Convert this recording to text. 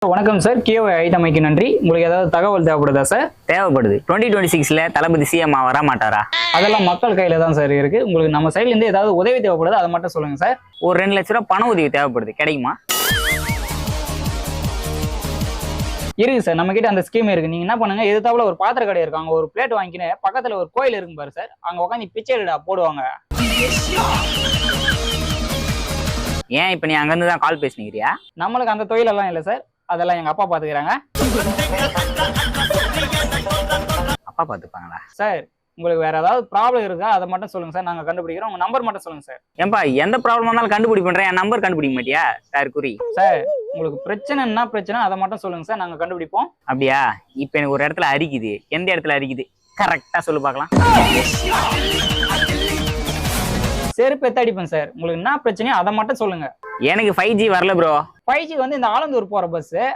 வணக்கம் சார். கியோவை ஐட்டமைக்கு நன்றி. உங்களுக்கு ஏதாவது தகவல் தேவைப்படுதா சார்? தேவைப்படுது. 2026ல தளபதி சிஎம் வர மாட்டாரா? அதெல்லாம் மக்கள் கையில தான் சார் இருக்கு. உங்களுக்கு நம்ம சைட்ல இருந்து ஏதாவது உதவி தேவைப்படுது, அதை மட்டும் சொல்லுங்க சார். ஒரு 2 லட்ச ரூபாய் பண உதவி தேவைப்படுது, கிடைக்குமா? இருக்கு சார், நம்ம கிட்ட அந்த ஸ்கீம் இருக்கு. நீங்க என்ன பண்ணுங்க, எதிர்த்தாப்புல ஒரு பாத்திர கடை இருக்கு, அங்க ஒரு பிளேட் வாங்கிக்கின்னு பக்கத்துல ஒரு கோயில் இருக்கும் பாரு சார், அங்க உட்காந்து பிச்சை எடுடா போடுவாங்க. ஏன் இப்ப நீ அங்கிருந்து தான் கால் பேசினிக்கிறியா? நம்மளுக்கு அந்த தொழிலெல்லாம் இல்லை சார், அதெல்லாம் எங்க அப்பா பாத்துக்கிறாங்க. அப்பா பாத்துப்பாங்களா சார்? உங்களுக்கு வேற ஏதாவது ப்ராப்ளம் இருக்கா, அதை மட்டும் சொல்லுங்க சார், நாங்க கண்டுபிடிக்கிறோம். உங்க நம்பர் மட்டும் சொல்லுங்க சார். ஏன்பா எந்த ப்ராப்ளம் இருந்தாலும் கண்டுபிடிப்பேன், என் நம்பர் கண்டுபிடிக்க மாட்டியா? சார் குறி சார், உங்களுக்கு பிரச்சனை பிரச்சனை அதை மட்டும் சொல்லுங்க சார், நாங்க கண்டுபிடிப்போம். அப்படியா? இப்ப எனக்கு ஒரு இடத்துல அரிக்குது. எந்த இடத்துல அரிக்குது கரெக்டா சொல்லு பார்க்கலாம். செருப்பு எத்த அடிப்பேன் சார். உங்களுக்கு என்ன பிரச்சனையோ அதை மட்டும் சொல்லுங்க. எனக்கு 5G வரல ப்ரோ. 5G வந்து இந்த ஆலந்தூர் போற பஸ்